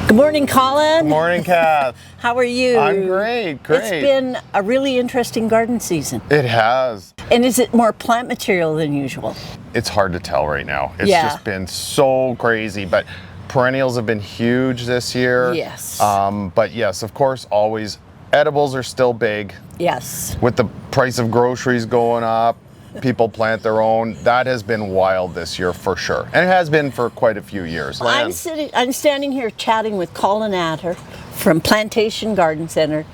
Good morning, Colin. Good morning, Kath. How are you? I'm great, great. It's been a really interesting garden season. It has. And is it more plant material than usual? It's hard to tell right now. It's Yeah. just been so crazy, but perennials have been huge this year. Yes. But yes, of course, always edibles are still big. Yes. With the price of groceries going up, people plant their own. That has been wild this year for sure. And it has been for quite a few years. I'm standing here chatting with Colin Atter from Plantation Garden Center,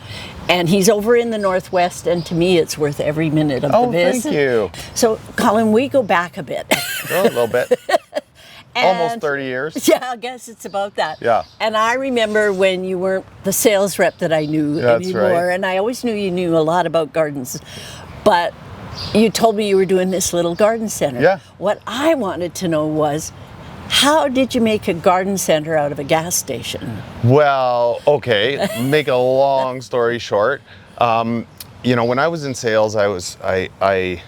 and he's over in the Northwest, and to me it's worth every minute of the visit. Thank you. So, Colin, we go back a bit. A little bit. Almost 30 years. Yeah, I guess it's about that. Yeah. And I remember when you weren't the sales rep that I knew That's anymore, right. and I always knew you knew a lot about gardens, but you told me you were doing this little garden center. Yeah. What I wanted to know was, how did you make a garden center out of a gas station? Well, okay, make a long story short. You know, when I was in sales, I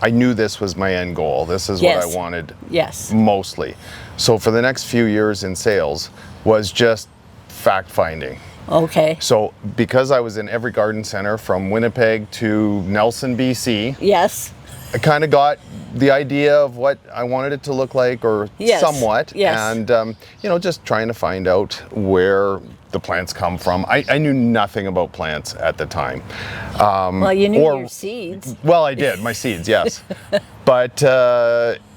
knew this was my end goal. This is Yes. what I wanted Yes. mostly. So for the next few years in sales was just fact finding. Okay. So because I was in every garden center from Winnipeg to Nelson, BC, Yes. I kind of got the idea of what I wanted it to look like, or Yes. somewhat. Yes. And, you know, just trying to find out where the plants come from. I knew nothing about plants at the time. Well, you knew your seeds. Well, I did, my seeds, yes. But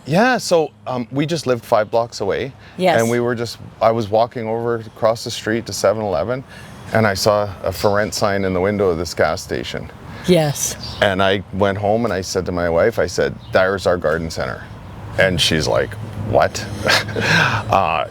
yeah, so we just lived 5 blocks away. Yes. And I was walking over across the street to 7-Eleven, and I saw a for rent sign in the window of this gas station. Yes. And I went home and I said to my wife, I said, "There's our garden center." And she's like, "What?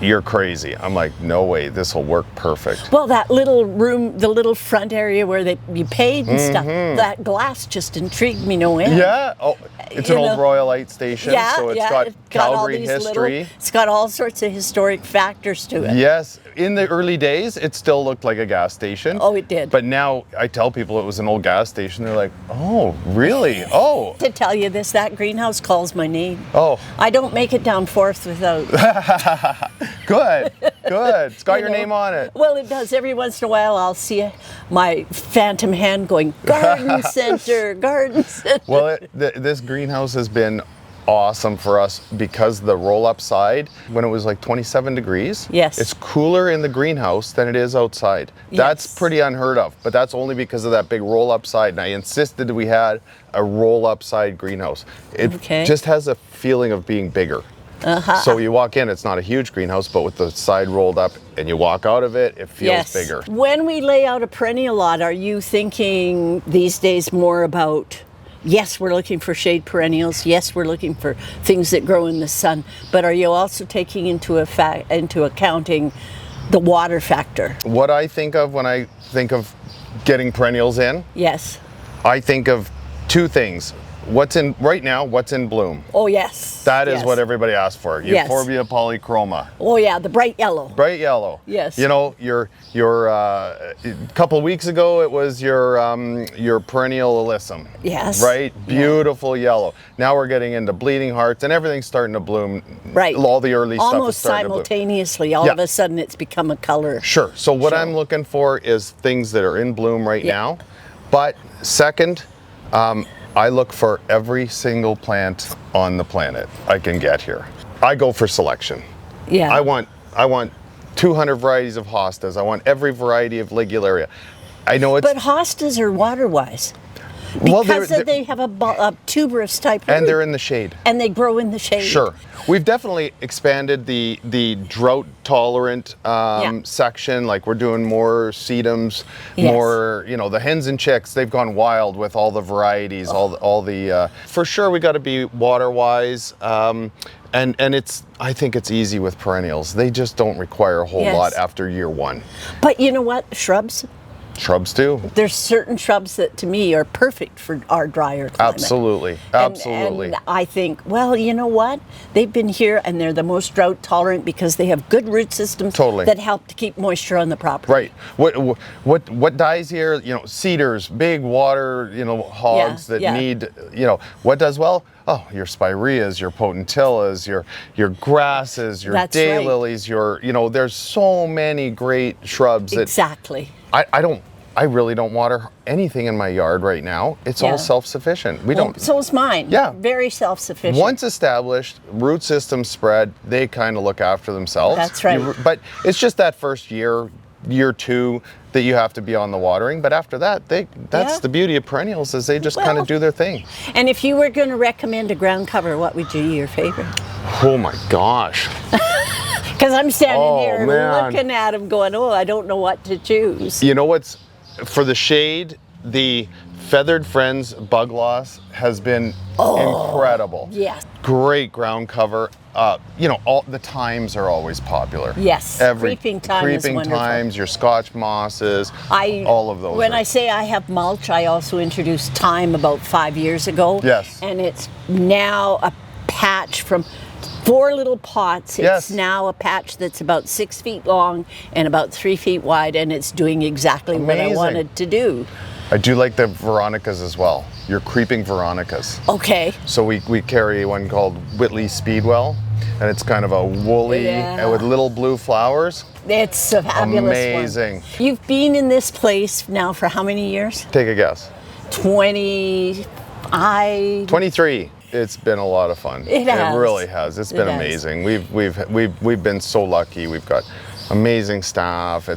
You're crazy." I'm like, "No way, this will work perfect." Well, that little room, the little front area where you paid and stuff, that glass just intrigued me no end. Yeah. Oh, it's an old Royal Light station, Yeah, so it's yeah, got all Calgary these history. it's got all sorts of historic factors to it. Yes, in the early days, it still looked like a gas station. Oh, it did. But now I tell people it was an old gas station. They're like, "Oh, really? Oh, To tell you this, that greenhouse calls my name. oh, I don't make it down 4th without. good, good. It's got You your know. name on it." Well, it does. Every once in a while, I'll see my phantom hand going, garden center, garden center. Well, this greenhouse has been awesome for us because the roll-up side, when it was like 27 degrees, Yes. it's cooler in the greenhouse than it is outside. That's Yes. pretty unheard of, but that's only because of that big roll-up side. And I insisted we had a roll-up side greenhouse. It Okay. just has a feeling of being bigger. So you walk in, it's not a huge greenhouse, but with the side rolled up, and you walk out of it, it feels bigger. When we lay out a perennial lot, are you thinking these days more about, yes, we're looking for shade perennials, yes, we're looking for things that grow in the sun, but are you also taking into accounting the water factor? What I think of when I think of getting perennials in, Yes. I think of 2 things. What's in bloom. Oh, yes. That is Yes. what everybody asks for. Yes. Euphorbia polychroma. Oh, yeah, the bright yellow. Bright yellow. Yes. You know, your a couple weeks ago it was your perennial alyssum. Yes. Right? Beautiful yellow. Now we're getting into bleeding hearts and everything's starting to bloom. Right. All the early stuff is Almost starting to bloom. simultaneously, all Yeah. of a sudden it's become a color. Sure. So what Sure. I'm looking for is things that are in bloom right Yeah. now. But second, I look for every single plant on the planet I can get here. I go for selection. Yeah. I want 200 varieties of hostas. I want every variety of ligularia. I know it's But hostas are water-wise. well, Because they have a tuberous type root. and they're in the shade. And they grow in the shade. Sure. We've definitely expanded the drought tolerant section. Like we're doing more sedums, Yes. more, you know, the hens and chicks, they've gone wild with all the varieties, all the for sure we got to be water wise. And I think it's easy with perennials. They just don't require a whole Yes. lot after year 1. But you know what? Shrubs, Shrubs too. There's certain shrubs that to me are perfect for our drier climate. Absolutely. And I think, well, you know what? They've been here and they're the most drought tolerant because they have good root systems that help to keep moisture on the property. Right. What dies here? You know, cedars, big water, you know, hogs that need, you know, what does well? Oh, your spireas, your potentillas, your grasses, your daylilies, you know, there's so many great shrubs that I really don't water anything in my yard right now. It's all self-sufficient. We don't. So is mine. Yeah. Very self-sufficient. Once established, root systems spread, they kind of look after themselves. That's right. But it's just that first year two that you have to be on the watering. But after that, that's the beauty of perennials is they just kind of do their thing. And if you were going to recommend a ground cover, what would be your favorite? Oh my gosh. Because I'm standing here looking at them going, oh, I don't know what to choose. You know what's, for the shade, the Feathered Friends Bug Loss has been incredible. Yes. Great ground cover. You know, all the thymes are always popular. Yes. Creeping thyme is wonderful. Creeping thymes, your Scotch mosses, all of those. When I say I have mulch, I also introduced thyme about 5 years ago. Yes. And it's now a patch from 4 little pots. It's now a patch that's about 6 feet long and about 3 feet wide, and it's doing exactly what I wanted to do. I do like the Veronicas as well. Your creeping Veronicas. Okay. So we carry one called Whitley Speedwell, and it's kind of a woolly with little blue flowers. It's a fabulous Amazing. one. You've been in this place now for how many years? Take a guess. 23. It's been a lot of fun. It has. It really has. It's been amazing. We've been so lucky. We've got amazing staff.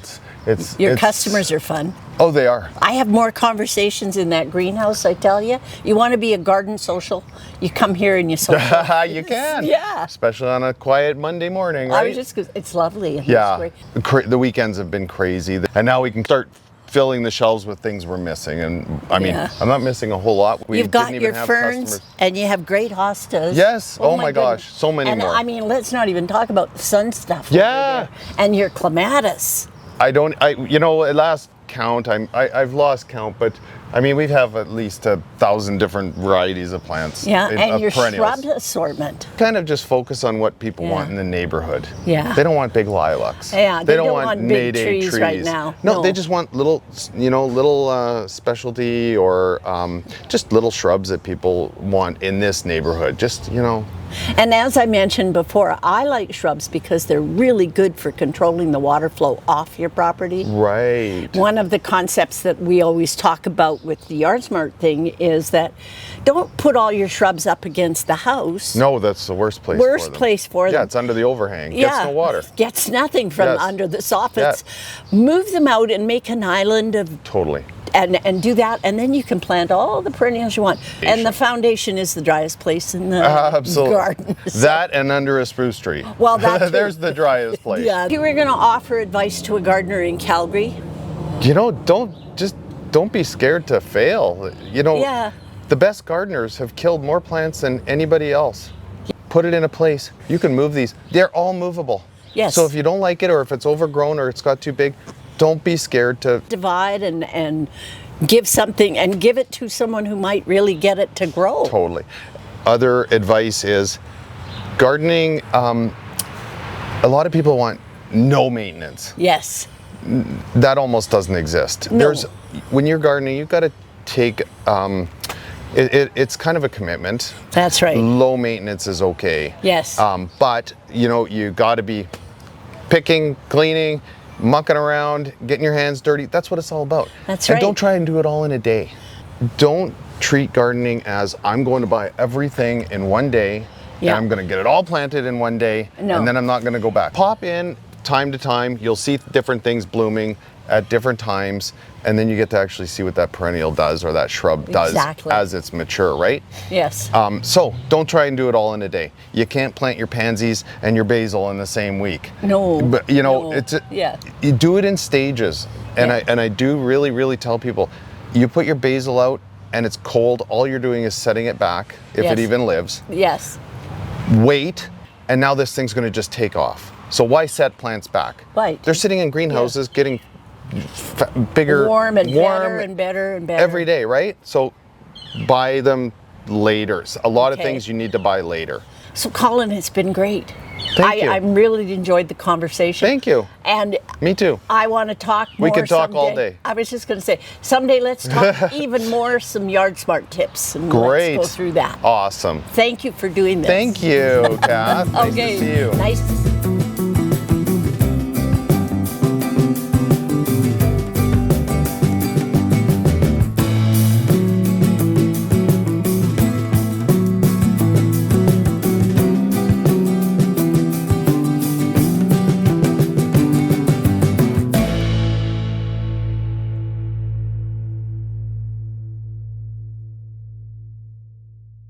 Your customers are fun. Oh, they are. I have more conversations in that greenhouse, I tell you. You want to be a garden social? You come here and you social. You can. Yeah. Especially on a quiet Monday morning, right? It's lovely. And yeah. The weekends have been crazy. And now we can start filling the shelves with things we're missing. And I mean, I'm not missing a whole lot. You've got your ferns and you have great hostas. Yes. Oh my gosh. So many more. I mean, let's not even talk about the sun stuff. Yeah. And your clematis. You know, at last count, I've lost count, but I mean, we have at least 1,000 different varieties of plants. Yeah, and your perennials. shrub assortment. Kind of just focus on what people want in the neighborhood. Yeah. They don't want big lilacs. Yeah, they don't want big trees right now. No, they just want little, specialty or just little shrubs that people want in this neighborhood. Just, you know. And as I mentioned before, I like shrubs because they're really good for controlling the water flow off your property. Right. One of the concepts that we always talk about with the YardSmart thing is that don't put all your shrubs up against the house. No, that's the worst place for them. Yeah, it's under the overhang. Gets no water. Gets nothing from under the soffits. Move them out and make an island of... Totally. And do that, and then you can plant all the perennials you want. And the foundation is the driest place in the garden. So. That and under a spruce tree. Well, that there's the driest place. Yeah. If you were going to offer advice to a gardener in Calgary, you know, don't be scared to fail. You know, the best gardeners have killed more plants than anybody else. Put it in a place. You can move these. They're all movable. Yes. So if you don't like it, or if it's overgrown, or it's got too big, don't be scared to divide and give something and give it to someone who might really get it to grow. Totally. Other advice is gardening. A lot of people want no maintenance. Yes. That almost doesn't exist. No. When you're gardening, you've got to take. It's kind of a commitment. That's right. Low maintenance is okay. Yes. But you got to be picking, cleaning, mucking around, getting your hands dirty. That's what it's all about. That's right. And don't try and do it all in a day. Don't treat gardening as I'm going to buy everything in one day and I'm going to get it all planted in one day and then I'm not going to go back. Pop in time to time. You'll see different things blooming at different times, and then you get to actually see what that perennial does or that shrub does as it's mature, right? Yes. So don't try and do it all in a day. You can't plant your pansies and your basil in the same week. No. But you do it in stages. And I do really tell people, you put your basil out and it's cold, all you're doing is setting it back, if it even lives. Yes. Wait, and now this thing's gonna just take off. So why set plants back? Right. They're sitting in greenhouses getting bigger, warm and better and better and better every day, right? So buy them later. A lot of things you need to buy later. So Colin, it's been great. Thank you. I really enjoyed the conversation. Thank you. And me too. I want to talk more. We can talk someday. all day. I was just going to say, someday let's talk even more some Yard Smart tips. And Great. Let's go through that. Awesome. Thank you for doing this. Thank you, Kath. Nice Okay. to see you. Nice to see you.